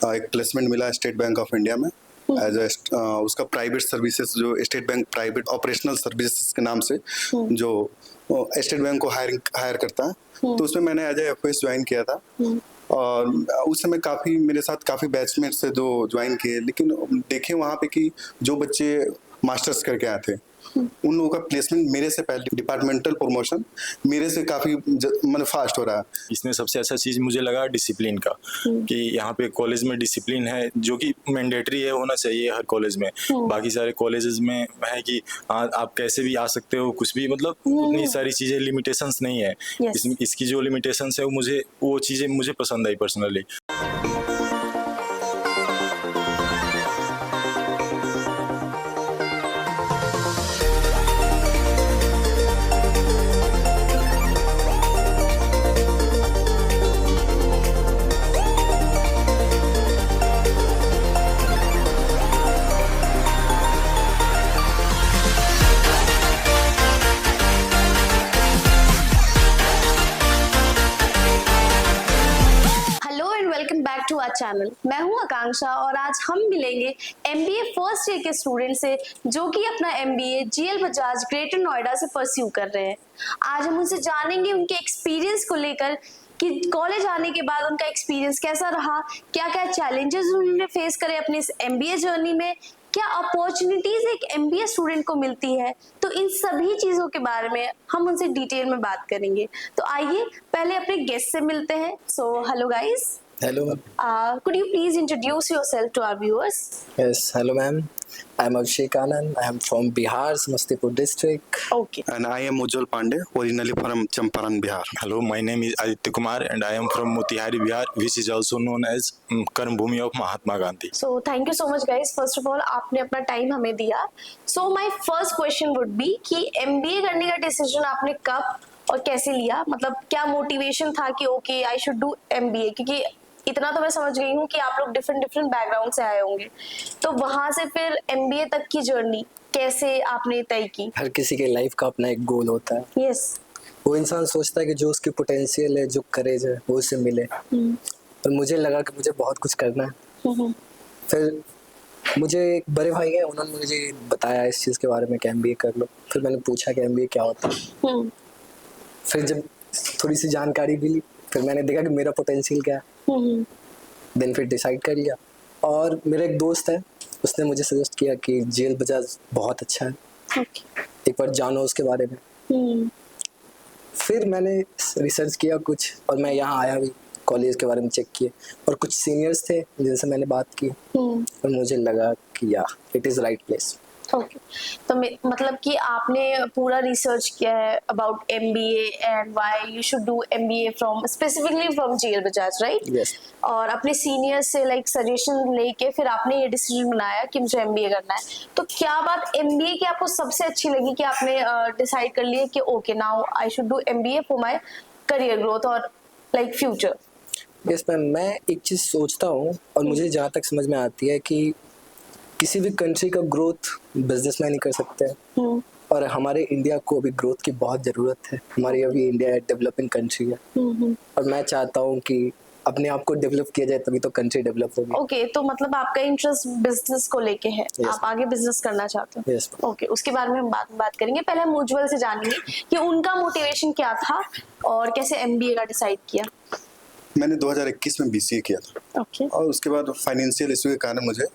एक प्लेसमेंट मिला state bank of India में एज उसका प्राइवेट सर्विसेज, जो state bank private operational services के नाम से जो स्टेट बैंक को हायर करता है, तो उसमें मैंने एज एफओएस ज्वाइन किया था। और उस समय काफ़ी मेरे साथ काफ़ी बैचमेट्स थे जो ज्वाइन किए, लेकिन देखे वहाँ पे कि जो बच्चे मास्टर्स करके आए थे उन लोगों का प्लेसमेंट मेरे से पहले, डिपार्टमेंटल प्रमोशन मेरे से काफ़ी मतलब फास्ट हो रहा है। इसमें सबसे अच्छा चीज़ मुझे लगा डिसिप्लिन का, कि यहाँ पे कॉलेज में डिसिप्लिन है जो कि मैंडेटरी है, होना चाहिए हर कॉलेज में। बाकी सारे कॉलेजेस में है कि आप कैसे भी आ सकते हो, कुछ भी, मतलब उतनी सारी चीज़ें लिमिटेशंस नहीं है। इसकी जो लिमिटेशंस है वो चीज़ें मुझे पसंद आई पर्सनली। To our channel. मैं हूं आकांक्षा और आज हम मिलेंगे एमबीए फर्स्ट ईयर के स्टूडेंट से जो कि अपना MBA G L Bajaj Greater Noida से परस्यू कर रहे हैं। आज हम उनसे जानेंगे उनके एक्सपीरियंस को लेकर कि कॉलेज आने के बाद उनका एक्सपीरियंस कैसा रहा, क्या क्या चैलेंजेस उन्होंने फेस करे अपने इस एमबीए जर्नी में, क्या अपॉर्चुनिटीज एक एमबीए स्टूडेंट को मिलती है। तो इन सभी चीजों के बारे में हम उनसे डिटेल में बात करेंगे। तो आइए पहले अपने गेस्ट से मिलते हैं। So hello guys. Hello, ma'am. Could you please introduce yourself to our viewers? Yes, hello, ma'am. I'm Abhishek Anand. I am from Bihar, Samastipur district. Okay. And I am Ujjwal Pandey, originally from Champaran, Bihar. Hello, my name is Aditya Kumar and I am from Motihari, Bihar, which is also known as Karm Bhumi of Mahatma Gandhi. So thank you so much guys. First of all, आपने अपना time हमें दिया। So my first question would be कि MBA करने का decision आपने कब और कैसे लिया, मतलब क्या मोटिवेशन था कि okay I should do MBA, क्योंकि इतना तो मैं समझ गई हूँ कि आप लोग डिफरेंट बैकग्राउंड से आए होंगे, तो वहां से फिर MBA तक की जर्नी कैसे आपने तय की? हर किसी के लाइफ का अपना एक गोल होता है। यस। वो इंसान सोचता है कि जो उसकी पोटेंशियल है, जो करेज है, वो उसे मिले। और मुझे लगा कि मुझे बहुत कुछ करना है। फिर मुझे एक बड़े भाई है, उन्होंने मुझे बताया इस चीज़ के बारे में कि MBA कर लो। फिर मैंने पूछा कि MBA क्या होता है। फिर जब थोड़ी सी जानकारी मिली, फिर मैंने देखा कि मेरा पोटेंशियल क्या है। देन फिर डिसाइड कर लिया। और मेरा एक दोस्त है, उसने मुझे सजेस्ट किया कि जीएल बजाज बहुत अच्छा है, एक बार जानो उसके बारे में। फिर मैंने रिसर्च किया कुछ, और मैं यहाँ आया भी, कॉलेज के बारे में चेक किए, और कुछ सीनियर्स थे जिनसे मैंने बात की, और मुझे लगा कि या it is right place. Okay. तो मतलब कि आपने पूरा रिसर्च किया है about MBA and why you should do MBA from specifically from GL Bajaj, right? Yes. और अपने सीनियर्स से लाइक सजेशन लेके फिर आपने ये डिसीजन बनाया कि मुझे MBA करना है। तो क्या बात MBA की आपको सबसे अच्छी लगी कि आपने डिसाइड कर लिया कि okay now I should do MBA for my career growth और लाइक फ्यूचर? यस मैम, मैं एक चीज़ सोचता हूँ, और मुझे जहाँ तक समझ में आती है कि किसी भी कंट्री का ग्रोथ बिजनेसमैन ही कर सकते हैं। और हमारे इंडिया को अभी ग्रोथ की बहुत ज़रूरत है। हमारी अभी इंडिया डेवलपिंग कंट्री है, और मैं चाहता हूँ कि अपने आप को डेवलप किया जाए, तभी तो कंट्री डेवलप होगी। ओके, तो मतलब आपका इंटरेस्ट बिजनेस को लेके है। आप आगे बिजनेस करना चाहते हो? यस। ओके, उसके बारे में हम बात करेंगे। पहले हम उज्जवल से जानेंगे कि उनका मोटिवेशन क्या था और कैसे MBA का डिसाइड किया। मैंने 2021 में BCA किया था। ओके। और उसके बाद फाइनेंशियल इशू के कारण मुझे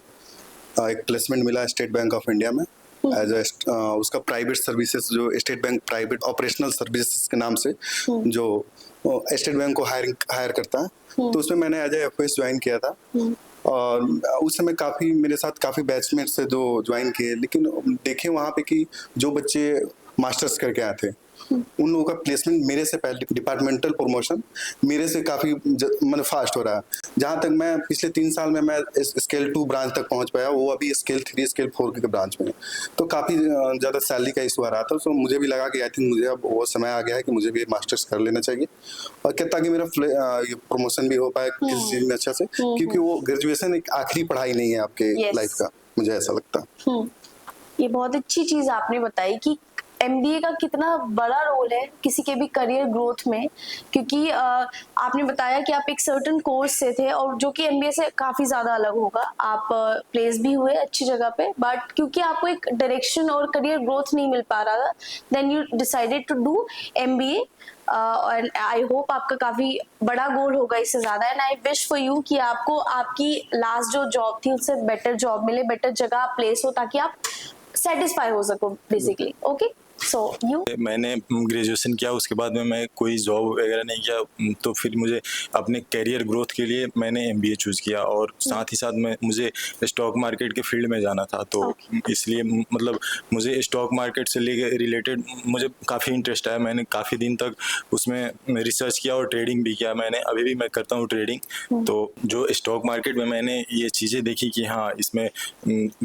एक प्लेसमेंट मिला स्टेट बैंक ऑफ इंडिया में एज उसका प्राइवेट सर्विसेज, जो state bank private operational services के नाम से जो स्टेट बैंक को हायर करता है, तो उसमें मैंने एज एफओएस ज्वाइन किया था। और उस समय काफ़ी मेरे साथ काफ़ी बैचमेट्स थे जो ज्वाइन किए, लेकिन देखे वहाँ पे कि जो बच्चे मास्टर्स करके आए थे उन लोगों का प्लेसमेंट मेरे से पहले, डिपार्टमेंटल प्रमोशन मेरे से काफ़ी मतलब फास्ट हो रहा है। जहाँ तक मैं पिछले 3 साल में मैं स्केल 2 ब्रांच तक पहुँच पाया, वो अभी स्केल 3 स्केल 4 के ब्रांच में। तो काफ़ी ज़्यादा सैलरी का इशू आ रहा था, तो मुझे भी लगा कि आई थिंक मुझे अब वो समय आ गया है कि मुझे भी मास्टर्स कर लेना चाहिए, और क्या ताकि मेरा प्रमोशन भी हो पाए किसी चीज़ में अच्छा से, क्योंकि वो ग्रेजुएशन एक आखिरी पढ़ाई नहीं है आपके लाइफ का, मुझे ऐसा लगता है। ये बहुत अच्छी चीज़ आपने बताई कि एमबीए का कितना बड़ा रोल है किसी के भी करियर ग्रोथ में, क्योंकि आपने बताया कि आप एक सर्टेन कोर्स से थे और जो कि एमबीए से काफी ज्यादा अलग होगा, आप प्लेस भी हुए अच्छी जगह पे, बट क्योंकि आपको एक डायरेक्शन और करियर ग्रोथ नहीं मिल पा रहा था, then you decided to do MBA. और आई होप आपका काफी बड़ा गोल होगा इससे ज्यादा, and I wish for you कि आपको आपकी लास्ट जो जॉब थी उससे बेटर जॉब मिले, बेटर जगह प्लेस हो, ताकि आप सेटिस्फाई हो सको बेसिकली। Okay, so you? मैंने ग्रेजुएशन किया, उसके बाद में मैं कोई जॉब वगैरह नहीं किया, तो फिर मुझे अपने कैरियर ग्रोथ के लिए मैंने एमबीए चूज़ किया, और साथ ही साथ में मुझे स्टॉक मार्केट के फील्ड में जाना था, तो इसलिए मतलब मुझे स्टॉक मार्केट से रिलेटेड मुझे काफ़ी इंटरेस्ट आया। मैंने काफ़ी दिन तक उसमें रिसर्च किया और ट्रेडिंग भी किया, मैंने अभी भी मैं करता हूँ ट्रेडिंग। तो जो स्टॉक मार्केट में मैंने ये चीज़ें देखी कि हाँ, इसमें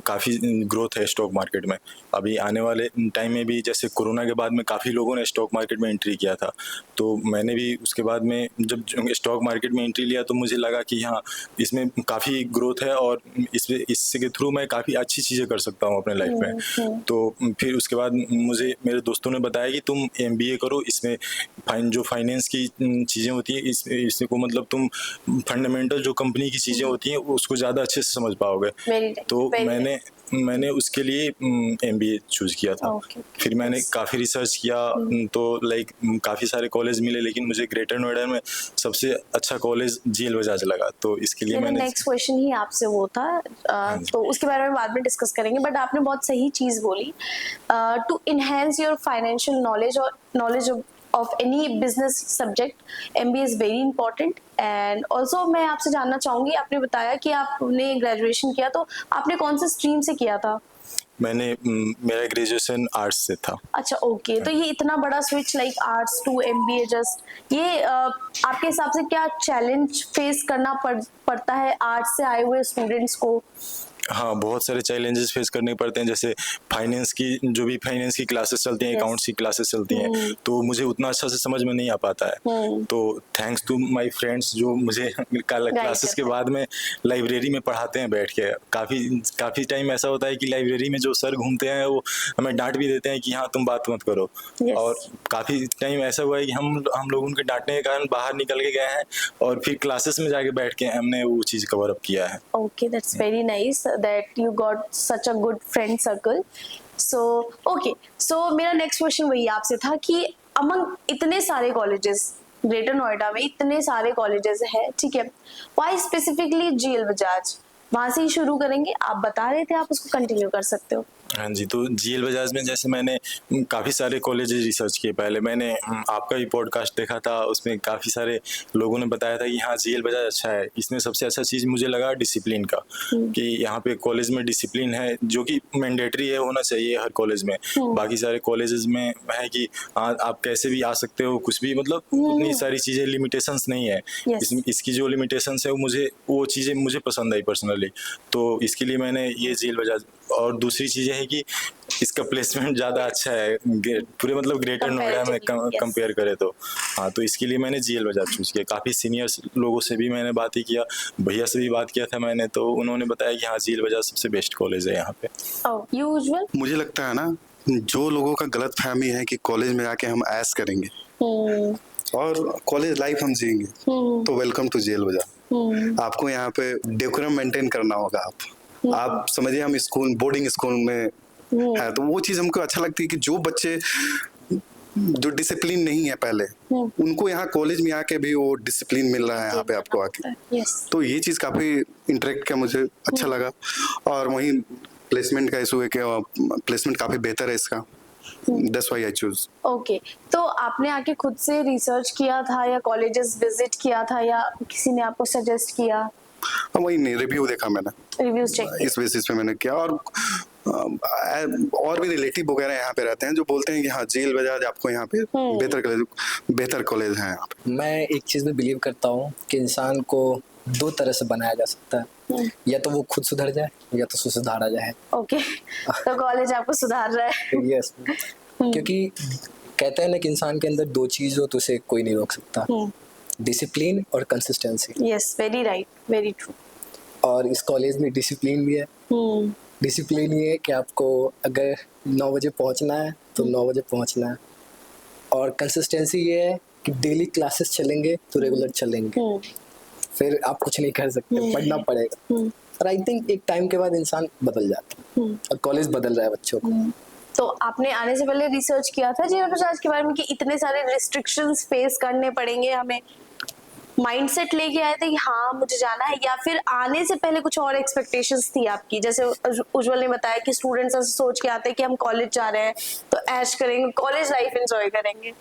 काफ़ी ग्रोथ है स्टॉक मार्केट में। अभी आने वाले टाइम में भी, जैसे कोरोना के बाद में काफ़ी लोगों ने स्टॉक मार्केट में एंट्री किया था, तो मैंने भी उसके बाद में जब स्टॉक मार्केट में एंट्री लिया तो मुझे लगा कि हाँ, इसमें काफ़ी ग्रोथ है और इससे के थ्रू मैं काफ़ी अच्छी चीज़ें कर सकता हूँ अपने लाइफ में। तो फिर उसके बाद मुझे मेरे दोस्तों ने बताया कि तुम एमबीए करो, इसमें जो फाइनेंस की चीज़ें होती है, इससे को मतलब तुम फंडामेंटल जो कंपनी की चीज़ें होती हैं उसको ज़्यादा अच्छे से समझ पाओगे। तो मैंने उसके लिए एमबीए चूज़ किया था। फिर मैंने काफ़ी रिसर्च किया, तो लाइक काफ़ी सारे कॉलेज मिले, लेकिन मुझे ग्रेटर नोएडा में सबसे अच्छा कॉलेज जीएल बजाज लगा, तो इसके लिए मैंने नेक्स्ट क्वेश्चन ही आपसे वो था, तो उसके बारे में बाद में डिस्कस करेंगे, बट आपने बहुत सही चीज़ बोली। To enhance your financial knowledge और knowledge of any business subject, MBA is very important। and also मैं आपसे जानना चाहूंगी, आपने बताया कि आपने ग्रेजुएशन किया, तो आपने कौन से स्ट्रीम से किया था? मेरा ग्रेजुएशन आर्ट्स से था। अच्छा, ओके। तो ये इतना बड़ा switch like arts to MBA, just ये आपके हिसाब से क्या चैलेंज फेस करना पड़ता है आर्ट्स से आए हुए स्टूडेंट्स को? हाँ, बहुत सारे चैलेंजेस फेस करने पड़ते हैं, जैसे फाइनेंस की क्लासेस चलती हैं, अकाउंट्स की क्लासेस चलती हैं, तो मुझे उतना अच्छा से समझ में नहीं आ पाता है। तो थैंक्स टू माय फ्रेंड्स जो मुझे क्लासेस के बाद में लाइब्रेरी में पढ़ाते हैं बैठ के। काफ़ी टाइम ऐसा होता है कि लाइब्रेरी में जो सर घूमते हैं वो हमें डांट भी देते हैं कि हाँ, तुम बात मत करो। और काफ़ी टाइम ऐसा हुआ है कि हम लोग उनके डांटने के कारण बाहर निकल के गए हैं और फिर क्लासेस में जाके बैठ के हमने वो चीज़ कवर अप किया है। Okay, that's very nice that you got such a good friend circle। so okay, so मेरा नेक्स्ट क्वेश्चन वही आपसे था कि अमंग इतने सारे कॉलेजेस ग्रेटर नोएडा में, इतने सारे कॉलेजेस है, ठीक है, व्हाई स्पेसिफिकली जीएल बजाज? वहां से ही शुरू करेंगे, आप बता रहे थे, आप उसको कंटिन्यू कर सकते हो। हाँ जी, तो जीएल बजाज में जैसे मैंने काफ़ी सारे कॉलेजेस रिसर्च किए। पहले मैंने आपका भी पॉडकास्ट देखा था, उसमें काफ़ी सारे लोगों ने बताया था कि हाँ, जीएल बजाज अच्छा है। इसमें सबसे अच्छा चीज़ मुझे लगा डिसिप्लिन का, कि यहाँ पे कॉलेज में डिसिप्लिन है जो कि मैंडेटरी है, होना चाहिए हर कॉलेज में। बाकी सारे कॉलेजेस में है कि आप कैसे भी आ सकते हो, कुछ भी, मतलब उतनी सारी चीज़ें लिमिटेशंस नहीं है। इसकी जो लिमिटेशंस है वो चीज़ें मुझे पसंद आई पर्सनली, तो इसके लिए मैंने ये जीएल बजाज। और दूसरी चीज़ है कि इसका प्लेसमेंट ज़्यादा अच्छा है पूरे मतलब ग्रेटर नोएडा में कंपेयर करें तो। हाँ, तो इसके लिए मैंने जीएल बजाज चूज़ किया। काफ़ी सीनियर्स लोगों से भी मैंने बात ही किया, भैया से भी बात किया था मैंने, तो उन्होंने बताया कि हाँ, जीएल बजाज सबसे बेस्ट कॉलेज है यहाँ पे। यूजुअल मुझे लगता है ना, जो लोगों का गलत फहमी है कि कॉलेज में आके हम ऐश करेंगे और कॉलेज लाइफ हम जिएंगे, तो वेलकम टू जीएल बजाज। आपको यहाँ पे डेकोरम मेंटेन करना होगा। आप समझिए, हम स्कूल बोर्डिंग स्कूल में है, तो वो चीज हमको अच्छा लगती है कि जो बच्चे जो डिसिप्लिन नहीं है पहले, उनको यहाँ कॉलेज में आके भी वो डिसिप्लिन मिल रहा है यहाँ पे आपको आके। तो ये चीज काफी इंटरेक्ट किया, मुझे अच्छा लगा। और वहीं प्लेसमेंट का इशू है कि प्लेसमेंट काफी बेहतर है इसका, that's why I choose। Okay, तो आपने आके खुद से रिसर्च किया था या कॉलेजेस विजिट किया था या किसी ने आपको सजेस्ट किया? वही नहीं, रिव्यू देखा मैंने, रिव्यूज चेक इस बेसिस पे मैंने किया। और भी रिलेटिव वगैरह यहाँ पे रहते हैं जो बोलते हैं कि हाँ, जीएल बजाज आपको यहाँ पे बेहतर कॉलेज है यहाँ पे। मैं एक चीज में बिलीव करता हूँ कि इंसान को दो तरह से बनाया जा सकता है, या तो वो खुद सुधर जाए या तो सुधारा जाए। ओके, तो कॉलेज आपको सुधार रहा है। यस, क्योंकि कहते हैं ना कि इंसान के अंदर दो चीज हो तो उसे कोई नहीं रोक सकता, डिसिप्लिन और consistency. Yes, very right, very true. और इस कॉलेज में डिसिप्लिन भी है, डिसिप्लिन ये है कि आपको अगर 9 बजे पहुंचना है तो 9 बजे पहुंचना है, और कंसिस्टेंसी ये है कि डेली क्लासेस चलेंगे तो रेगुलर चलेंगे, फिर आप कुछ नहीं कर सकते, पढ़ना पड़ेगा। और आई थिंक एक टाइम के बाद इंसान बदल जाता है, और कॉलेज बदल रहा है बच्चों को। तो आपने आने से पहले रिसर्च किया था जेएल बजाज के बारे में कि इतने सारे रिस्ट्रिक्शंस फेस करने पड़ेंगे हमें, माइंडसेट लेके आए थे कि हाँ मुझे जाना है, या फिर आने से पहले कुछ और एक्सपेक्टेशंस थी आपकी? जैसे उज्जवल ने बताया कि स्टूडेंट्स ऐसे सोच के आते हैं कि हम कॉलेज जा रहे हैं तो ऐश करेंगे, कॉलेज लाइफ एंजॉय करेंगे।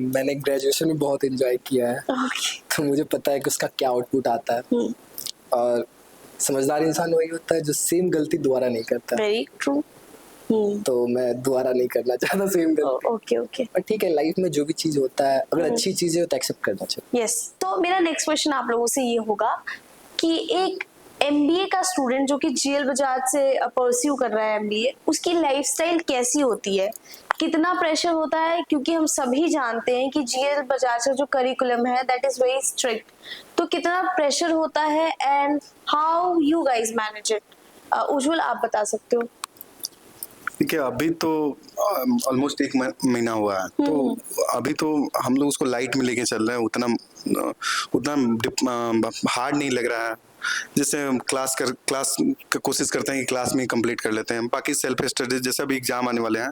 मैंने ग्रेजुएशन में बहुत एंजॉय किया है, तो मुझे पता है कि उसका क्या आउटपुट आता है। और समझदार इंसान वही होता है जो सेम गलती दोबारा नहीं करता। Very true. तो मैं दोबारा नहीं करना चाहता सेम गलती। ओके ओके, पर ठीक है, लाइफ में जो भी चीज होता है अगर अच्छी चीज है तो एक्सेप्ट करना चाहिए। यस। तो मेरा नेक्स्ट क्वेश्चन आप लोगों से ये होगा कि एक एमबीए का स्टूडेंट जो कि जेएल बजाज से परस्यू कर रहा है एमबीए, उसकी लाइफस्टाइल कैसी होती है, कितना प्रेशर होता है? क्योंकि हम सभी जानते हैं कि जेएल बजाज का जो करिकुलम है दैट इज वेरी स्ट्रिक्ट, तो कितना प्रेशर होता है and how you guys manage it? Ujjwal आप बता सकते हो। देखिए अभी तो ऑलमोस्ट 1 महीना हुआ है, तो अभी तो हम लोग उसको लाइट में लेके चल रहे हैं, उतना हार्ड नहीं लग रहा है। जैसे हम क्लास का कोशिश करते हैं कि क्लास में ही कंप्लीट कर लेते हैं, बाकी सेल्फ स्टडी जैसे अभी एग्जाम आने वाले हैं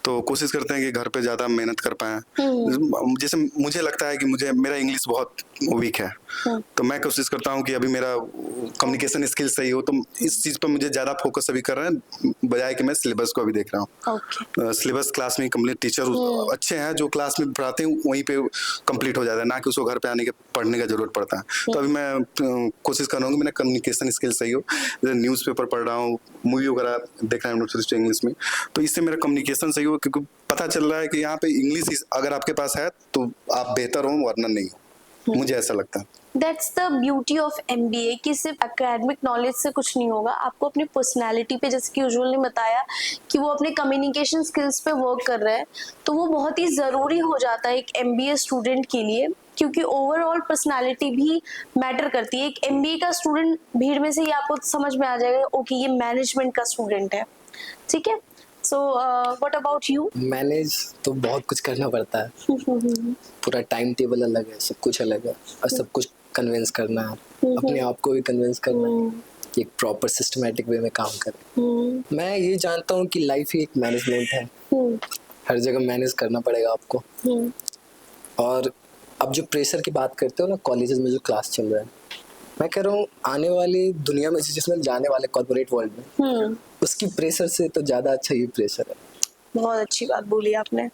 तो कोशिश करते हैं कि घर पे ज़्यादा मेहनत कर पाएं। जैसे मुझे लगता है कि मेरा इंग्लिश बहुत वीक है, तो मैं कोशिश करता हूं कि अभी मेरा कम्युनिकेशन स्किल सही हो, तो इस चीज़ पर मुझे ज़्यादा फोकस अभी कर रहे हैं, बजाय कि मैं सिलेबस को अभी देख रहा हूँ। सिलेबस क्लास में कंप्लीट, टीचर अच्छे हैं जो क्लास में पढ़ाते हैं वहीं पे कंप्लीट हो जाता है, ना कि उसको घर पे आने के पढ़ने का जरूरत पड़ता है। तो अभी मैं कोशिश कर रहा हूँ कि मेरा कम्युनिकेशन स्किल सही हो। जैसे न्यूज़पेपर पढ़ रहा हूँ, मूवी वगैरह देख रहा हूँ इंग्लिश में, तो इससे मेरा कम्युनिकेशन सही हो, क्योंकि पता चल रहा है कि यहाँ पे इंग्लिश अगर आपके पास है तो आप बेहतर हो, वरना नहीं हो। मुझे ऐसा लगता है। That's the beauty of MBA कि सिर्फ एकेडमिक नॉलेज से कुछ नहीं होगा, आपको अपनी पर्सनालिटी पे, जैसे कि उज्जवल ने बताया कि वो अपने कम्युनिकेशन स्किल्स पे वर्क कर रहे हैं, तो वो बहुत ही ज़रूरी हो जाता है एक एमबीए स्टूडेंट के लिए, क्योंकि ओवरऑल पर्सनालिटी भी मैटर करती है। एक एमबीए का स्टूडेंट भीड़ में से ही आपको समझ में आ जाएगा ओके ये मैनेजमेंट का स्टूडेंट है, ठीक है। So what about you? Manage तो बहुत कुछ करना पड़ता है, पूरा टाइम टेबल अलग है, सब कुछ अलग है, और सब कुछ कन्विंस करना है, अपने आप को भी कन्विंस करना है कि एक प्रॉपर सिस्टमैटिक वे में काम करें। मैं ये जानता हूँ कि लाइफ ही एक मैनेजमेंट है, हर जगह मैनेज करना पड़ेगा आपको। और अब जो प्रेशर की बात करते हो ना, कॉलेजेस में जो क्लास चल रहा है, मैं कह रहा हूँ आने वाली दुनिया में जिसमें जाने वाले कॉर्पोरेट वर्ल्ड में, उसकी प्रेशर से तो ज्यादा अच्छा ये प्रेशर है। बहुत अच्छी बात बोली आपने।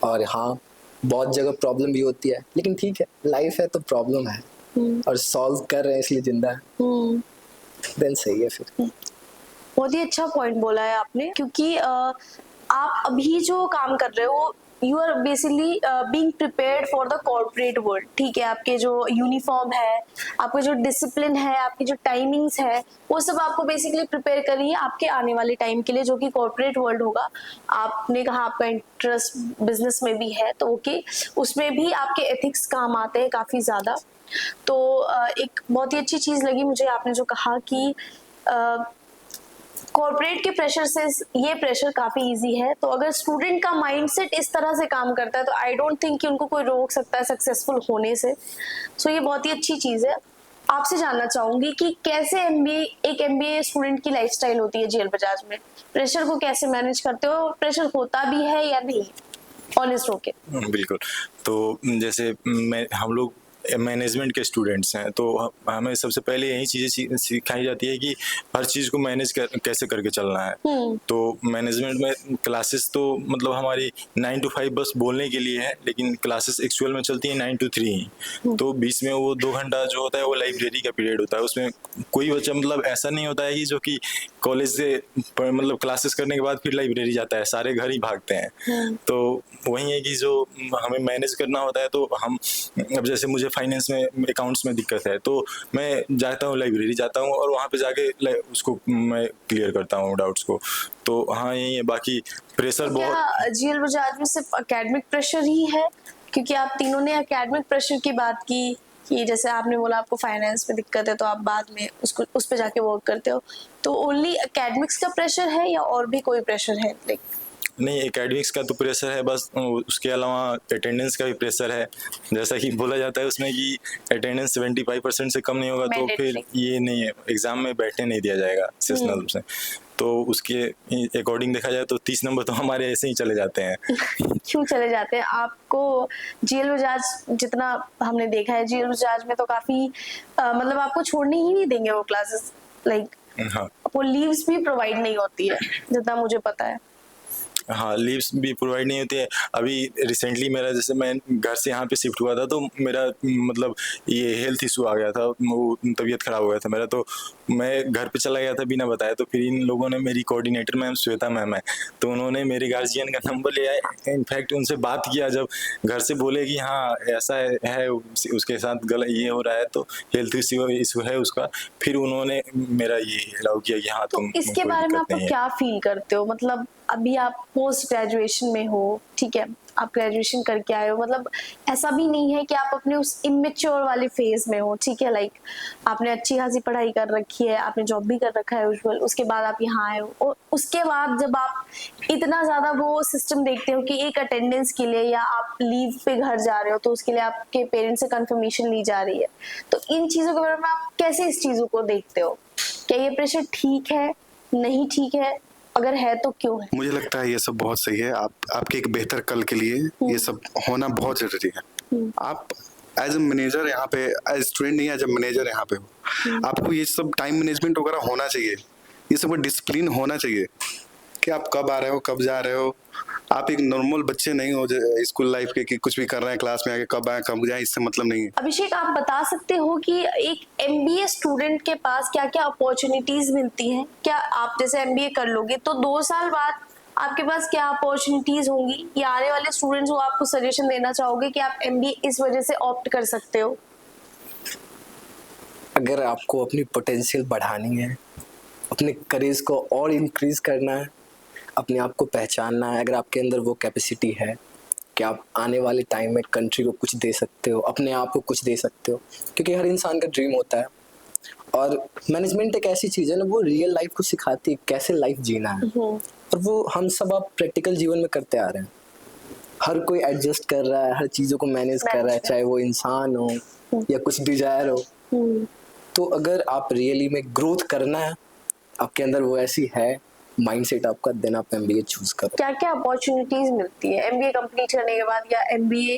और हाँ, बहुत जगह प्रॉब्लम भी होती है, लेकिन ठीक है, लाइफ है तो प्रॉब्लम है, और सॉल्व कर रहे हैं इसलिए जिंदा है, देन सही है फिर। बहुत ही अच्छा पॉइंट बोला है आपने, क्योंकि आप अभी जो काम कर रहे हो you are basically being prepared for the corporate world, ठीक है। आपके जो यूनिफॉर्म है, आपके जो डिसिप्लिन है, आपकी जो टाइमिंग्स है, वो सब आपको बेसिकली प्रिपेयर कर रही है आपके आने वाले टाइम के लिए, जो कि कॉर्पोरेट वर्ल्ड होगा। आपने कहा आपका इंटरेस्ट बिजनेस में भी है, तो ओके, उसमें भी आपके एथिक्स काम आते हैं काफी ज्यादा। तो एक बहुत ही अच्छी चीज लगी मुझे आपने जो कहा कि कॉर्पोरेट के प्रेशर से ये प्रेशर काफी इजी है। तो अगर स्टूडेंट का माइंडसेट इस तरह से काम करता है तो आई डोंट थिंक कि उनको कोई रोक सकता है सक्सेसफुल होने से। सो ये बहुत ही अच्छी चीज है। आपसे जानना चाहूंगी कि कैसे एक एमबीए स्टूडेंट की लाइफस्टाइल होती है जेएल बजाज में, प्रेशर को कैसे मैनेज करते हो, प्रेशर होता भी है या नहीं, ऑनेस्ट होके? बिल्कुल। तो जैसे हम लोग मैनेजमेंट के स्टूडेंट्स हैं, तो हमें सबसे पहले यही चीज़ें सिखाई जाती है कि हर चीज़ को मैनेज कैसे करके चलना है। तो मैनेजमेंट में क्लासेस तो मतलब हमारी 9 to 5 बस बोलने के लिए है, लेकिन क्लासेस एक्चुअल में चलती है 9 to 3 ही। तो बीच में वो 2 घंटा जो होता है वो लाइब्रेरी का पीरियड होता है। उसमें कोई बच्चा मतलब ऐसा नहीं होता है कि जो कि कॉलेज से मतलब क्लासेस करने के बाद फिर लाइब्रेरी जाता है, सारे घर ही भागते हैं। तो वही है कि जो हमें मैनेज करना होता है, तो हम अब जैसे मुझे फाइनेंस में अकाउंट्स में दिक्कत है तो मैं जाता हूँ, लाइब्रेरी जाता हूँ और वहाँ पे जाके उसको मैं क्लियर करता हूँ डाउट्स को। तो हाँ यही है, बाकी प्रेशर बहुत। जेएल बजाज में सिर्फ एकेडमिक प्रेशर ही है? क्योंकि आप तीनों ने एकेडमिक प्रेशर की बात की, कि जैसे आपने बोला आपको फाइनेंस में दिक्कत है तो आप बाद में उसको उस पे जाके वर्क करते हो, तो ओनली एकेडमिक्स का प्रेशर है या और भी कोई प्रेशर है? लाइक नहीं, एकेडमिक्स का तो प्रेशर है बस, उसके अलावा अटेंडेंस का भी प्रेशर है। जैसा कि बोला जाता है उसमें कि अटेंडेंस 75% से कम नहीं होगा तो फिर Mandatory. ये नहीं है, एग्जाम में बैठने नहीं दिया जाएगा सेशनल से। तो उसके अकॉर्डिंग देखा जाए तो 30 नंबर तो हमारे ऐसे ही चले जाते हैं। क्यों चले जाते हैं? आपको जीएल बजाज, जितना हमने देखा है जीएल बजाज में तो काफी मतलब आपको छोड़ने ही नहीं देंगे वो क्लासेस, लाइक हाँ वो लीव्स भी प्रोवाइड नहीं होती है जितना मुझे पता है। हाँ, लीव्स भी प्रोवाइड नहीं होती है। अभी रिसेंटली मेरा, जैसे मैं घर से यहाँ पे शिफ्ट हुआ था तो मेरा मतलब ये हेल्थ इशू आ गया था, वो तबीयत खराब हो गया था मेरा, तो मैं घर पे चला गया था बिना बताए। तो फिर इन लोगों ने, मेरी कोऑर्डिनेटर मैम श्वेता मैम है, तो उन्होंने मेरे गार्जियन का नंबर लिया, इनफैक्ट उनसे बात किया। जब घर से बोले कि हाँ ऐसा है उसके साथ गलत ये हो रहा है तो हेल्थ इशू है उसका, फिर उन्होंने मेरा ये अलाउ किया कि हाँ तो तुम इसके कोई बारे में दिक्कत आपको नहीं है। क्या फील करते हो? मतलब अभी आप पोस्ट ग्रेजुएशन में हो, ठीक है, आप ग्रेजुएशन करके आए हो, मतलब ऐसा भी नहीं है कि आप अपने उस इमेच्योर वाले फेज में हो, ठीक है, लाइक आपने अच्छी खासी पढ़ाई कर रखी है, आपने जॉब भी कर रखा है उज्जवल, उसके बाद आप यहाँ आए हो, और उसके बाद जब आप इतना ज्यादा वो सिस्टम देखते हो कि एक अटेंडेंस के लिए या आप लीव पे घर जा रहे हो तो उसके लिए आपके पेरेंट्स से कंफर्मेशन ली जा रही है, तो इन चीजों के बारे में आप कैसे इस चीजों को देखते हो? क्या ये प्रेशर ठीक है, नहीं ठीक है, अगर है तो क्यों है? मुझे लगता है ये सब बहुत सही है। आपके एक बेहतर कल के लिए ये सब होना बहुत जरूरी है। आप एज ए मैनेजर यहाँ पे, एज स्टूडेंट नहीं, एज ए मैनेजर यहाँ पे हो, आपको ये सब टाइम मैनेजमेंट वगैरह होना चाहिए, ये सब डिसिप्लिन होना चाहिए कि आप कब आ रहे हो, कब जा रहे हो। आप एक नॉर्मल बच्चे नहीं हो स्कूल लाइफ के कि कुछ भी कर रहे हैं क्लास में आके, कब आए कब जाए, इससे मतलब नहीं है। अभिषेक, आप बता सकते हो कि एक एमबीए स्टूडेंट के पास क्या क्या अपॉर्चुनिटीज मिलती हैं? क्या आप जैसे एमबीए कर लोगे तो 2 साल बाद आपके पास क्या अपॉर्चुनिटीज होंगी, या आने वाले स्टूडेंट्स को आपको सजेशन देना चाहोगे कि आप एमबीए इस वजह से ऑप्ट कर सकते हो? अगर आपको अपनी पोटेंशियल बढ़ानी है, अपने करियर को और इंक्रीज करना है, अपने आप को पहचानना है, अगर आपके अंदर वो कैपेसिटी है कि आप आने वाले टाइम में कंट्री को कुछ दे सकते हो, अपने आप को कुछ दे सकते हो, क्योंकि हर इंसान का ड्रीम होता है। और मैनेजमेंट एक ऐसी चीज़ है ना, वो रियल लाइफ को सिखाती है कैसे लाइफ जीना है, और वो हम सब आप प्रैक्टिकल जीवन में करते आ रहे हैं। हर कोई एडजस्ट कर रहा है, हर चीज़ों को मैनेज कर रहा है, चाहे वो इंसान हो या कुछ डिजायर हो। तो अगर आप रियली में ग्रोथ करना है, आपके अंदर वो ऐसी है माइंडसेट आपका, देन आप एमबीए चूज करो। क्या क्या अपॉर्चुनिटीज मिलती है एमबीए कंप्लीट करने के बाद या एमबीए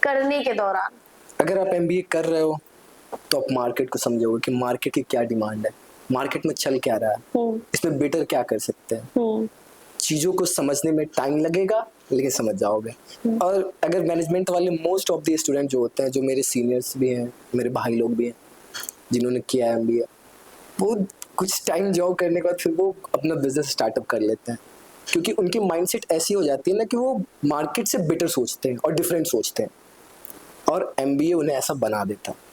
करने के दौरान? अगर आप एमबीए कर रहे हो तो आप मार्केट को समझोगे कि मार्केट की क्या डिमांड है, मार्केट में चल क्या रहा है, इसमें बेटर क्या कर सकते हैं। चीज़ों को समझने में टाइम लगेगा लेकिन समझ जाओगे। और अगर मैनेजमेंट वाले मोस्ट ऑफ द स्टूडेंट जो होते हैं, जो मेरे सीनियर्स भी हैं, मेरे भाई लोग भी हैं जिन्होंने किया है एमबीए, वो कुछ टाइम जॉब करने के बाद फिर वो अपना बिजनेस स्टार्टअप कर लेते हैं, क्योंकि उनकी माइंडसेट ऐसी हो जाती है ना कि वो मार्केट से बेटर सोचते हैं और डिफरेंट सोचते हैं, और एमबीए उन्हें ऐसा बना देता है।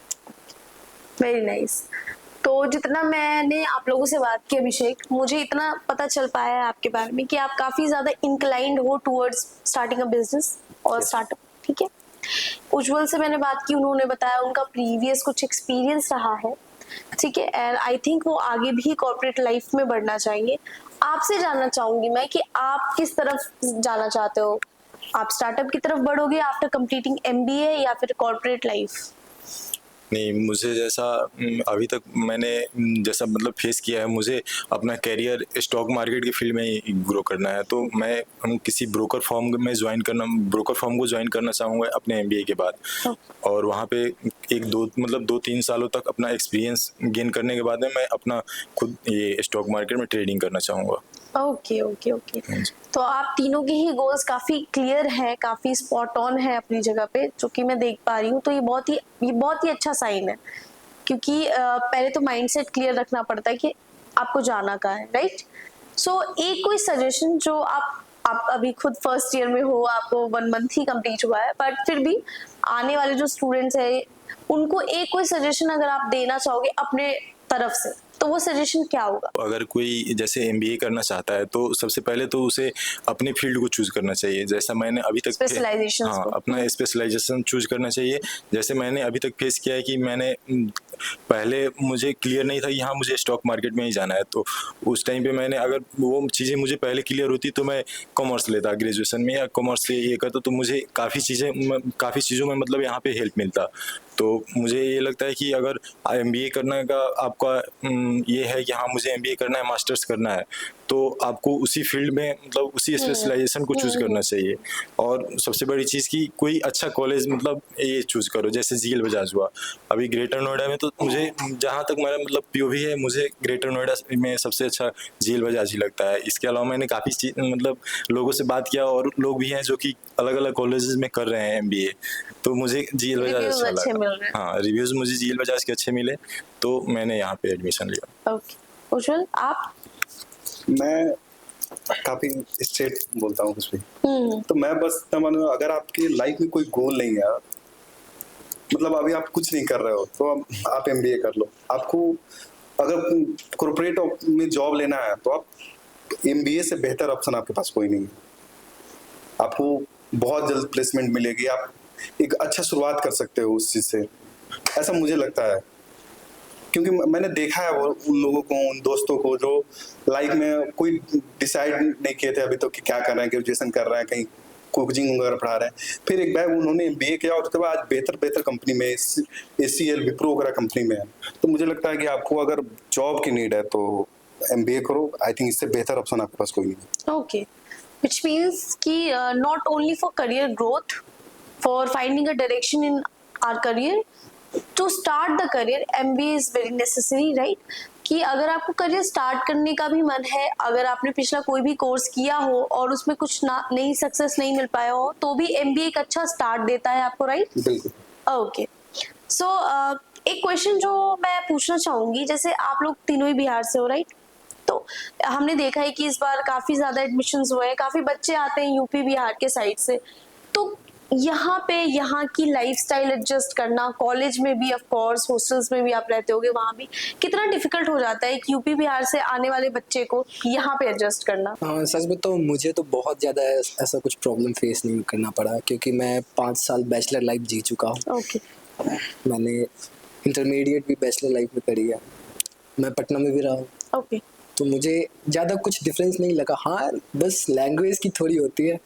Very nice. तो जितना मैंने आप लोगों से बात की अभिषेक, मुझे इतना पता चल पाया है आपके बारे में कि आप काफी ज्यादा इंक्लाइंड हो टुवर्ड्स स्टार्टिंग अ बिजनेस और स्टार्टअप, ठीक है। उज्जवल से मैंने बात की, उन्होंने बताया उनका प्रीवियस कुछ एक्सपीरियंस रहा है, ठीक है, एंड आई थिंक वो आगे भी कॉर्पोरेट लाइफ में बढ़ना चाहेंगे। आपसे जानना चाहूंगी मैं कि आप किस तरफ जाना चाहते हो? आप स्टार्टअप की तरफ बढ़ोगे आफ्टर कंप्लीटिंग एमबीए या फिर कॉर्पोरेट लाइफ? नहीं, मुझे जैसा अभी तक मैंने जैसा मतलब फेस किया है, मुझे अपना कैरियर स्टॉक मार्केट की फील्ड में ही ग्रो करना है। तो मैं किसी ब्रोकर फर्म को ज्वाइन करना चाहूँगा अपने एमबीए के बाद, और वहाँ पे 2-3 सालों तक अपना एक्सपीरियंस गेन करने के बाद में मैं अपना खुद ये स्टॉक मार्केट में ट्रेडिंग करना चाहूँगा। Okay okay okay. तो आप तीनों के ही गोल्स काफी क्लियर हैं, काफी स्पॉट ऑन है अपनी जगह पे, जो कि मैं देख पा रही हूँ। तो ये बहुत ही अच्छा साइन है, क्योंकि पहले तो माइंडसेट क्लियर रखना पड़ता है कि आपको जाना कहाँ है, राइट। सो एक कोई सजेशन जो आप अभी खुद फर्स्ट ईयर में हो, आपको 1 मंथ ही कंप्लीट हुआ है, बट फिर भी आने वाले जो स्टूडेंट्स हैं उनको एक कोई सजेशन अगर आप देना चाहोगे अपने तरफ से, तो वो सजेशन क्या होगा? अगर कोई जैसे एमबीए करना चाहता है तो सबसे पहले तो उसे अपने फील्ड को चूज करना चाहिए। जैसा मैंने अभी तक Specializations हाँ को। अपना स्पेशलाइजेशन चूज करना चाहिए। जैसे मैंने अभी तक फेस किया है कि मैंने पहले मुझे क्लियर नहीं था कि हाँ मुझे स्टॉक मार्केट में ही जाना है, तो उस टाइम पे मैंने अगर वो चीज़ें मुझे पहले क्लियर होती तो मैं कॉमर्स लेता ग्रेजुएशन में, या कॉमर्स से ये करता तो मुझे काफ़ी चीज़ों में मतलब यहाँ पे हेल्प मिलता। तो मुझे ये लगता है कि अगर एमबीए करने का आपका ये है कि हाँ मुझे एमबीए करना है, मास्टर्स करना है, तो आपको उसी फील्ड में मतलब उसी स्पेशलाइजेशन को चूज करना चाहिए। और सबसे बड़ी चीज़ कि कोई अच्छा कॉलेज मतलब ये चूज करो, जैसे जीएल बजाज हुआ अभी ग्रेटर नोएडा में, तो मुझे जहाँ तक मेरा मतलब पीओवी है, मुझे ग्रेटर नोएडा में सबसे अच्छा जीएल बजाज ही लगता है। इसके अलावा मैंने काफ़ी मतलब लोगों से बात किया और लोग भी हैं जो कि अलग अलग कॉलेजेस में कर रहे हैं एमबीए, तो मुझे जीएल बजाज Reviews अच्छा अच्छे लगा। मिल रहे हैं। हाँ रिव्यूज मुझे जीएल बजाज के अच्छे मिले, तो मैंने यहाँ पे एडमिशन लिया। ओके, उज्जवल आप? मैं काफी स्ट्रेट बोलता हूँ कुछ भी। तो मैं बस मानो अगर आपकी लाइफ में कोई गोल नहीं है, मतलब अभी आप कुछ नहीं कर रहे हो, तो आप एमबीए कर लो। आपको अगर कॉर्पोरेट में जॉब लेना है तो आप एमबीए से बेहतर ऑप्शन आपके पास कोई नहीं है। आपको बहुत जल्द प्लेसमेंट मिलेगी, आप एक अच्छा शुरुआत कर सकते हो उस चीज से, ऐसा मुझे लगता है। क्योंकि मैंने देखा है वो उन लोगों को, उन दोस्तों को जो लाइफ में कोई डिसाइड नहीं किए थे अभी तो कि क्या कर रहे हैं, ग्रेजुएशन कर रहे हैं, कहीं कोचिंग वगैरह पढ़ा रहे हैं, फिर एक बार उन्होंने एमबीए किया और उसके बाद आज बेहतर कंपनी में, एसीएल, विप्रो वगैरह कंपनी में है। तो मुझे लगता है कि आपको अगर जॉब की नीड है तो एमबीए करो। आई थिंक इससे बेहतर ऑप्शन आपके पास कोई नहीं है। ओके, व्हिच मींस कि not only for career growth, for finding a direction in our career, to start the career MBA is very necessary, right? कि अगर आपको करियर स्टार्ट करने का भी मन है, अगर आपने पिछला कोई भी कोर्स किया हो और उसमें कुछ नई सक्सेस नहीं मिल पाया हो, तो भी एमबीए एक अच्छा स्टार्ट देता है आपको, राइट? बिल्कुल। ओके, सो एक क्वेश्चन जो मैं पूछना चाहूंगी, जैसे आप लोग तीनों ही बिहार से हो, राइट? तो हमने देखा है कि इस बार काफी ज्यादा एडमिशन्स हुए हैं, काफी बच्चे आते हैं यूपी बिहार के साइड से, तो यहाँ पे यहाँ की लाइफस्टाइल एडजस्ट करना, कॉलेज में भी, ऑफ कोर्स हॉस्टल्स में भी आप रहते होगे, वहाँ भी कितना डिफिकल्ट हो जाता है कि यूपी बिहार से आने वाले बच्चे को यहाँ पे एडजस्ट करना? हाँ सच बताऊँ, मुझे तो बहुत ज़्यादा ऐसा कुछ प्रॉब्लम फेस नहीं करना पड़ा, क्योंकि मैं 5 साल बैचलर लाइफ जी चुका हूँ। ओके, मैंने इंटरमीडिएट भी बैचलर लाइफ में करी है, मैं पटना में भी रहा हूँ। ओके, तो मुझे ज़्यादा कुछ डिफरेंस नहीं लगा। हाँ बस लैंग्वेज की थोड़ी होती है,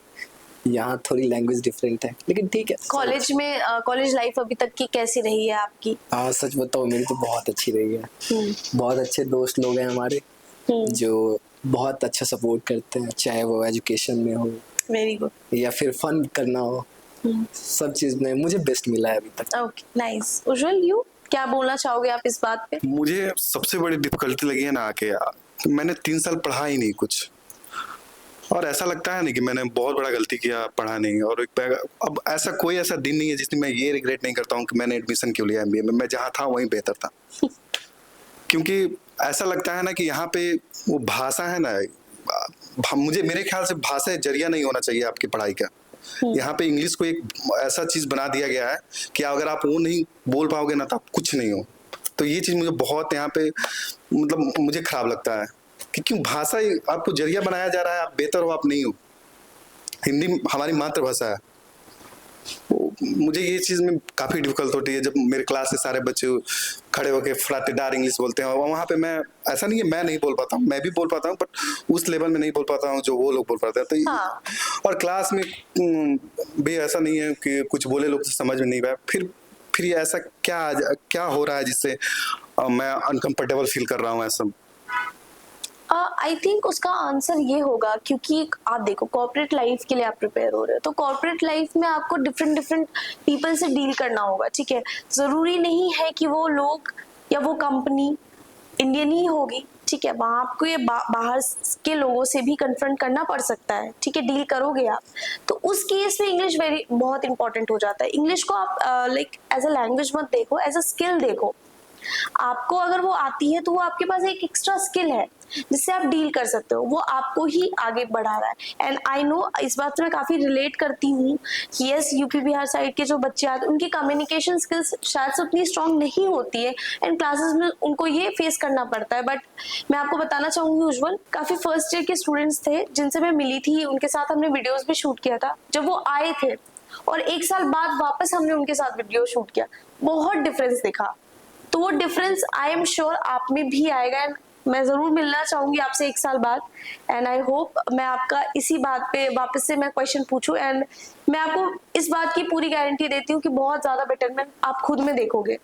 यहाँ थोड़ी लैंग्वेज डिफरेंट है, लेकिन ठीक है। कॉलेज में कॉलेज लाइफ अभी तक की कैसी रही है आपकी? हाँ सच बताओ, मेरी तो बहुत अच्छी रही है। बहुत अच्छे दोस्त लोग हैं हमारे जो बहुत अच्छा सपोर्ट करते हैं, चाहे वो एजुकेशन में हो, वेरी गुड, या फिर फन करना हो, सब चीज़ में मुझे बेस्ट मिला है अभी तक। Okay, nice. उज्जवल, यू क्या बोलना चाहोगे आप इस बात पे? मुझे सबसे बड़ी डिफिकल्टी लगी है ना आके यार, मैंने 3 साल पढ़ा ही नहीं कुछ, और ऐसा लगता है ना कि मैंने बहुत बड़ा गलती किया, पढ़ा नहीं। और अब ऐसा कोई ऐसा दिन नहीं है जिसमें मैं ये रिग्रेट नहीं करता हूँ कि मैंने एडमिशन क्यों लिया एमबीए में। मैं जहाँ था वहीं बेहतर था। क्योंकि ऐसा लगता है ना कि यहाँ पे वो भाषा है ना, मुझे मेरे ख्याल से भाषा जरिया नहीं होना चाहिए आपकी पढ़ाई का। यहाँ पे इंग्लिश को एक ऐसा चीज बना दिया गया है कि अगर आप वो नहीं बोल पाओगे ना तो आप कुछ नहीं हो। तो ये चीज मुझे बहुत यहाँ पे मतलब मुझे खराब लगता है कि क्यों भाषा आपको जरिया बनाया जा रहा है, आप बेहतर हो, आप नहीं हो। हिंदी हमारी मातृभाषा है। मुझे ये चीज में काफी डिफिकल्ट होती है जब मेरे क्लास से सारे बच्चे खड़े होकर फराटेदार इंग्लिश बोलते हैं, और वहाँ पे मैं, ऐसा नहीं है मैं नहीं बोल पाता हूँ, मैं भी बोल पाता हूँ, बट उस लेवल में नहीं बोल पाता हूँ जो वो लोग बोल पाते हैं। तो हाँ। और क्लास में भी ऐसा नहीं है कि कुछ बोले लोग समझ में नहीं पाए, फिर ये ऐसा क्या हो रहा है जिससे मैं अनकंफर्टेबल फील कर रहा हूँ ऐसा। आई थिंक उसका आंसर ये होगा, क्योंकि आप देखो कॉर्पोरेट लाइफ के लिए आप प्रिपेयर हो रहे हो, तो कॉर्पोरेट लाइफ में आपको डिफरेंट पीपल से डील करना होगा, ठीक है? जरूरी नहीं है कि वो लोग या वो कंपनी इंडियन ही होगी, ठीक है? वहाँ आपको ये बाहर के लोगों से भी कन्फ्रंट करना पड़ सकता है, ठीक है? डील करोगे आप, तो उस केस में इंग्लिश बहुत इंपॉर्टेंट हो जाता है। इंग्लिश को आप लाइक एज अ लैंग्वेज मत देखो, एज अ स्किल देखो। आपको अगर वो आती है तो वो आपके पास एक एक्स्ट्रा स्किल है जिससे आप डील कर सकते हो, वो आपको ही आगे बढ़ा रहा है। एंड आई नो इस बात से मैं काफी रिलेट करती हूँ कि यस यूपी बिहार साइड के जो बच्चे आते हैं उनकी कम्युनिकेशन स्किल्स शायद से उतनी स्ट्रांग नहीं होती है एंड क्लासेस में उनको ये फेस करना पड़ता है। बट मैं आपको बताना चाहूंगी उज्जवल, काफी फर्स्ट ईयर के स्टूडेंट्स थे जिनसे मैं मिली थी, उनके साथ हमने वीडियोज भी शूट किया था। जब वो आए थे और 1 साल बाद वापस हमने उनके साथ वीडियो शूट किया, बहुत डिफरेंस दिखा। तो वो डिफरेंस आई एम श्योर आप में भी आएगा एंड मैं जरूर मिलना चाहूंगी आपसे 1 साल बाद। एंड आई होप मैं आपका इसी बात पे वापस से मैं क्वेश्चन पूछूं एंड मैं आपको इस बात की पूरी गारंटी देती हूँ कि बहुत ज्यादा बेटरमेंट आप खुद में देखोगे।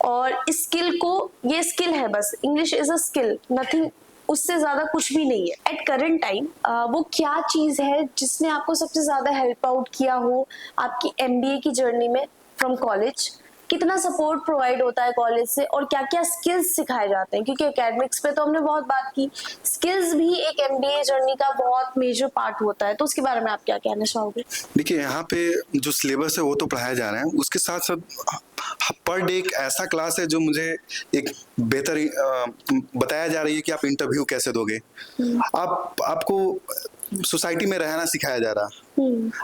और इस स्किल को, ये स्किल है बस, English is a skill, nothing, उससे ज्यादा कुछ भी नहीं है। एट करंट टाइम वो क्या चीज है जिसने आपको सबसे ज्यादा हेल्प आउट किया हो आपकी एमबीए की जर्नी में फ्रॉम कॉलेज? कितना सपोर्ट प्रोवाइड होता है कॉलेज से और क्या क्या स्किल्स सिखाए जाते हैं? क्योंकि एकेडमिक्स पे तो हमने बहुत बात की, स्किल्स भी एक एमबीए जर्नी का बहुत मेजर पार्ट होता है, तो उसके बारे में आप क्या कहना चाहोगे? देखिए, यहाँ पे जो सिलेबस है वो तो पढ़ाया जा रहा है, उसके साथ साथ पर डे एक ऐसा क्लास है जो मुझे एक बेहतर बताया जा रही है कि आप इंटरव्यू कैसे दोगे, आपको सोसाइटी में रहना सिखाया जा रहा है,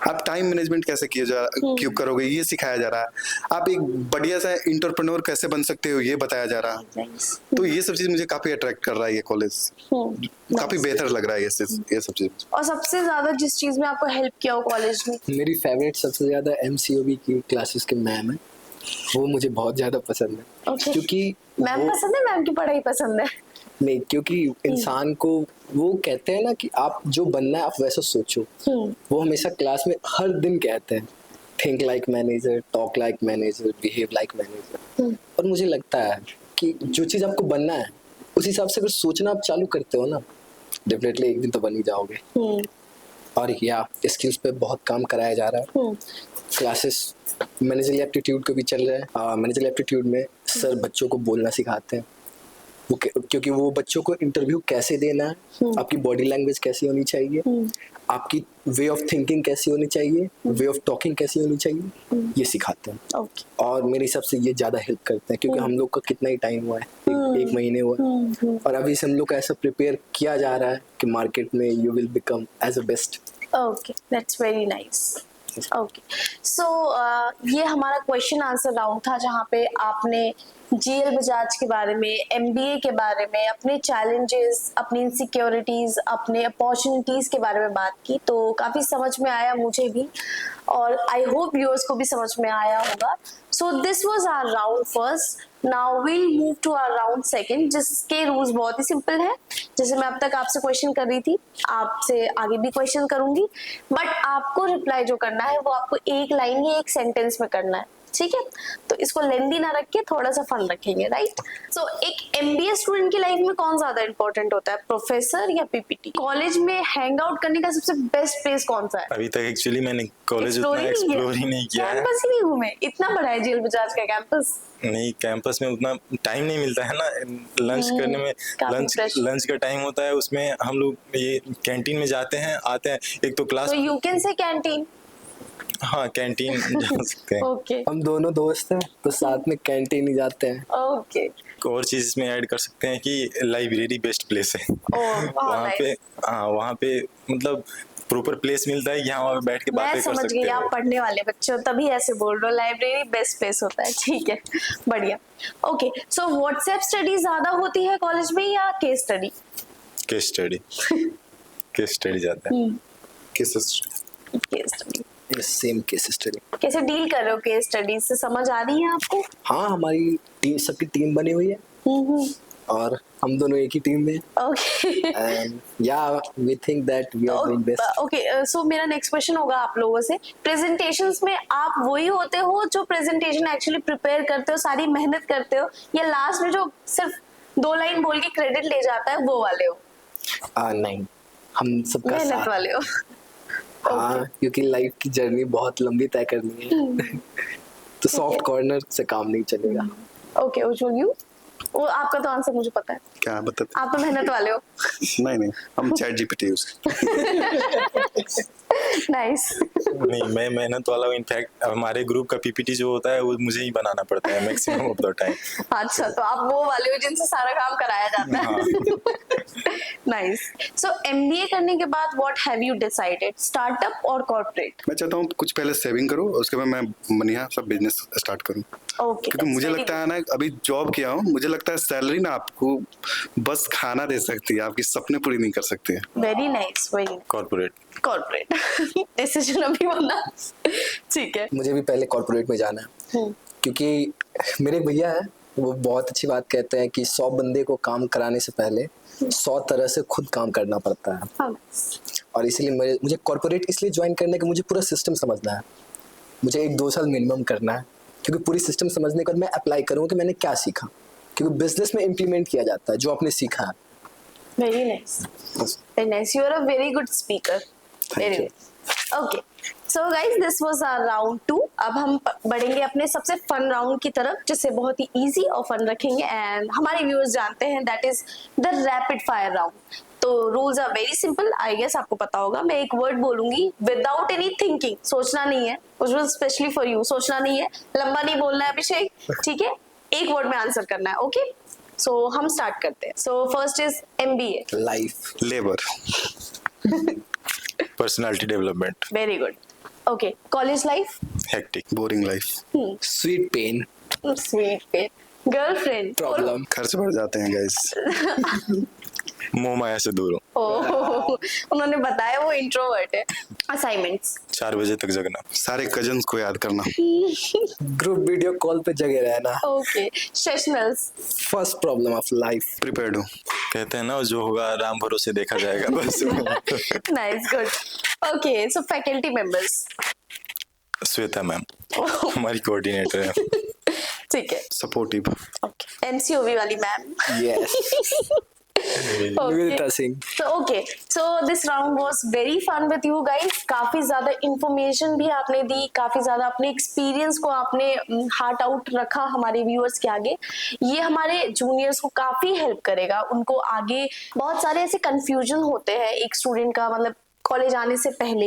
आप टाइम मैनेजमेंट कैसे क्यों करोगे ये सिखाया जा रहा है, आप एक बढ़िया सा एंटरप्रेन्योर कैसे बन सकते हो ये बताया जा रहा है। तो ये सब चीज मुझे काफी अट्रैक्ट कर रहा है, ये कॉलेज काफी बेहतर लग रहा है ये सब चीज। और सबसे ज्यादा जिस चीज में आपको हेल्प किया हो कॉलेज में? मेरी फेवरेट सबसे ज्यादा एमसीओबी की क्लासेस के मैम है, वो मुझे बहुत ज्यादा पसंद है। Okay. क्योंकि मैम पसंद है, मैम की पढ़ाई पसंद है? नहीं, क्योंकि इंसान को वो कहते हैं ना कि आप जो बनना है आप वैसा सोचो, वो हमेशा क्लास में हर दिन कहते हैं think like manager, talk like manager, behave like manager. और मुझे लगता है कि जो चीज आपको बनना है उस हिसाब से अगर सोचना आप चालू करते हो ना, डेफिनेटली एक दिन तो बन ही जाओगे। और या स्किल्स पे बहुत काम कराया जा रहा है, क्लासेस मैनेजरल एप्टीट्यूड को भी चल रहा है। मैनेजरल एप्टीट्यूड में सर बच्चों को बोलना सिखाते हैं, वो क्योंकि वो बच्चों को इंटरव्यू कैसे देना है, आपकी बॉडी लैंग्वेज कैसी होनी चाहिए, आपकी वे ऑफ थिंकिंग कैसी होनी चाहिए, वे ऑफ टॉकिंग कैसी होनी चाहिए, ये सिखाते हैं। Okay. और मेरे हिसाब से ये ज्यादा हेल्प करते हैं, क्योंकि हम लोग का कितना ही टाइम हुआ है, एक महीने हुआ है, और अभी से हम लोग का ऐसा प्रिपेयर किया जा रहा है कि मार्केट में you will become as a best. Okay, that's very nice. Okay, so ये हमारा क्वेश्चन आंसर राउंड था जहाँ पे आपने जीएल बजाज के बारे में, एमबीए के बारे में, अपने चैलेंजेस, अपनी इनसिक्योरिटीज, अपने अपॉर्चुनिटीज के बारे में बात की। तो काफी समझ में आया मुझे भी, और आई होप व्यूअर्स को भी समझ में आया होगा। So this was our round first, now we'll move to our round second, जिसके रूल्स बहुत ही सिंपल है। जैसे मैं अब तक आपसे क्वेश्चन कर रही थी, आपसे आगे भी क्वेश्चन करूंगी, बट आपको रिप्लाई जो करना है वो आपको एक लाइन या एक सेंटेंस में करना है, ठीक है? तो इसको लेंदी ना रख के थोड़ा सा फन रखेंगे, राइट? सो एक एमबीए स्टूडेंट की लाइफ में कौन ज्यादा इंपॉर्टेंट होता है, प्रोफेसर या पीपीटी? कॉलेज में हैंग आउट करने का सबसे बेस्ट प्लेस कौन सा है? अभी तक एक्चुअली मैंने कॉलेज उतना एक्सप्लोर ही नहीं किया है। कैंपस ही नहीं घूमे? इतना बड़ा है जीएल बजाज का कैंपस। नहीं, कैंपस में उतना टाइम नहीं मिलता है ना, लंच करने में, लंच का टाइम होता है, उसमें हम लोग ये कैंटीन में जाते हैं, आते हैं, एक तो क्लास। तो यू कैन से कैंटीन। हाँ, कैंटीन जा सकते हैं। ओके, हम दोनों दोस्त हैं तो साथ में कैंटीन ही जाते हैं। ओके। और चीज इसमें ऐड कर सकते हैं कि लाइब्रेरी बेस्ट प्लेस है। वहाँ पे, हाँ, वहाँ पे मतलब प्रॉपर प्लेस मिलता है कि यहाँ वहाँ बैठ के बातें कर सकते हैं। मैं समझ गई, आप पढ़ने वाले बच्चे हो तभी ऐसे बोल रहे हो, लाइब्रेरी बेस्ट प्लेस होता है, ठीक है, बढ़िया। ओके, सो व्हाट्सएप स्टडी ज्यादा होती है कॉलेज में या case study? Case study case study जाता है। Case study, same case study. कैसे डील कर रहे हो केस स्टडी से, समझ आ रही है आपको? हाँ, हमारी टीम, सबकी टीम बनी हुई है और हम दोनों एक ही टीम में। ओके, एंड या we think that we are doing best. Okay, so मेरा नेक्स्ट क्वेश्चन होगा आप लोगों से, प्रेजेंटेशंस में आप वही होते हो जो प्रेजेंटेशन एक्चुअली प्रिपेयर करते हो, सारी मेहनत करते हो, या लास्ट में जो सिर्फ 2 लाइन बोल के क्रेडिट ले जाता है वो वाले हो? नहीं, हम सबका मेहनत साथ वाले हो। हाँ, क्योंकि लाइफ की जर्नी बहुत लंबी तय करनी है तो सॉफ्ट कॉर्नर से काम नहीं चलेगा। Okay, Ujjwal, you? वो आपका तो आंसर मुझे पता है, क्या बताते? आप तो मेहनत वाले हो। नहीं, हम चैट जीपीटी यूज नाइस। नहीं, मैं मेहनत वाला हूँ। इनफैक्ट हमारे ग्रुप का पीपीटी जो होता है वो मुझे ही बनाना पड़ता है मैक्सिमम ऑफ द टाइम। अच्छा, तो आप वो वाले हो जिनसे सारा काम कराया जाता है। नाइस। सो एमबीए करने के बाद what have you decided, startup और कॉर्पोरेट? मैं चाहता हूँ कुछ पहले सेविंग करूँ, उसके बाद मैं बढ़िया सब बिजनेस स्टार्ट करूँ। ओके, क्योंकि मुझे लगता है ना, अभी जॉब किया हूँ, मुझे लगता है सैलरी ना आपको बस खाना दे सकती है, आपकी सपने पूरी नहीं कर सकती है। Very nice, very corporate. Corporate decision अभी बना। ठीक है। मुझे भी पहले कॉर्पोरेट में जाना है, क्योंकि मेरे भैया है, वो बहुत अच्छी बात कहते हैं कि 100 बंदे को काम कराने से पहले 100 तरह से खुद काम करना पड़ता है। हाँ। और इसीलिए मुझे कॉर्पोरेट इसलिए ज्वाइन करने का, मुझे पूरा सिस्टम समझना है। मुझे 1-2 साल मिनिमम करना है, क्योंकि पूरी सिस्टम समझने के बाद मैं अप्लाई करूँ कि मैंने क्या सीखा, क्योंकि बिजनेस में इम्प्लीमेंट किया जाता है जो आपने सीखा है। Very nice, very nice, you are a very good speaker. Very good. Okay, so guys this was our round 2। अब हम बढ़ेंगे अपने सबसे फन राउंड की तरफ, जिसे बहुत ही इजी और फन रखेंगे एंड हमारे व्यूअर्स जानते हैं, that is the rapid fire round. तो rules are very simple, I guess आपको पता होगा। मैं एक वर्ड बोलूंगी विदाउट एनी थिंकिंग, सोचना नहीं है, स्पेशली फॉर यू, सोचना नहीं है, लंबा नहीं बोलना है अभिषेक, ठीक है? एक वर्ड में आंसर करना है, ओके? सो हम स्टार्ट करते हैं। So first is MBA. Life. Labour. Personality development. Very good. Okay, college life. Hectic. Boring life. Sweet pain. Sweet pay. Girlfriend problem. खर्च बढ़ जाते हैं गाइस। मोह माया से दूर हूँ। ओह, उन्होंने बताया वो इंट्रोवर्ट है। असाइनमेंट्स। 4 बजे तक जगना। सारे कजन्स को याद करना। ग्रुप वीडियो कॉल पे जगे रहना। Okay, sessionals. First problem of life. Prepared हूँ। कहते हैं ना, जो होगा राम भरोसे देखा जाएगा बस। Nice, good. ओके, सो फैकल्टी मेंबर्स। श्वेता मैम हमारी कोऑर्डिनेटर है। ठीक है। सपोर्टिव। ओके, एनसीओवी वाली ma'am. Yes. Nivedita Singh. So okay, so this round was very fun with you guys. काफी ज्यादा इंफॉर्मेशन भी आपने दी, काफी ज्यादा अपने एक्सपीरियंस को आपने हार्ट आउट रखा हमारे व्यूअर्स के आगे। ये हमारे जूनियर्स को काफी हेल्प करेगा, उनको आगे बहुत सारे ऐसे कंफ्यूजन होते हैं एक स्टूडेंट का, मतलब कॉलेज आने से पहले।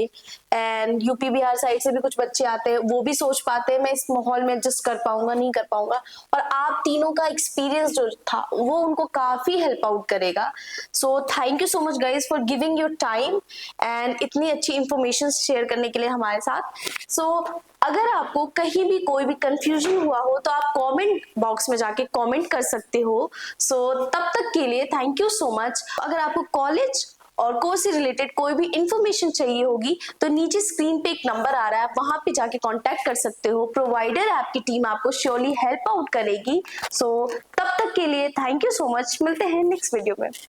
एंड यूपी बिहार साइड से भी कुछ बच्चे आते हैं, वो भी सोच पाते हैं मैं इस माहौल में एडजस्ट कर पाऊंगा नहीं कर पाऊंगा, और आप तीनों का एक्सपीरियंस जो था वो उनको काफी हेल्प आउट करेगा। So thank you so much guys for giving your time and इतनी अच्छी इंफॉर्मेशन शेयर करने के लिए हमारे साथ। सो अगर आपको कहीं भी कोई भी कंफ्यूजन हुआ हो तो आप कमेंट बॉक्स में जाके कमेंट कर सकते हो। सो तब तक के लिए थैंक यू सो मच। अगर आपको कॉलेज और कोर्स से रिलेटेड कोई भी इंफॉर्मेशन चाहिए होगी तो नीचे स्क्रीन पे एक नंबर आ रहा है, वहां पे जाके कांटेक्ट कर सकते हो। प्रोवाइडर ऐप की टीम आपको श्योरली हेल्प आउट करेगी। सो तब तक के लिए थैंक यू सो मच, मिलते हैं नेक्स्ट वीडियो में।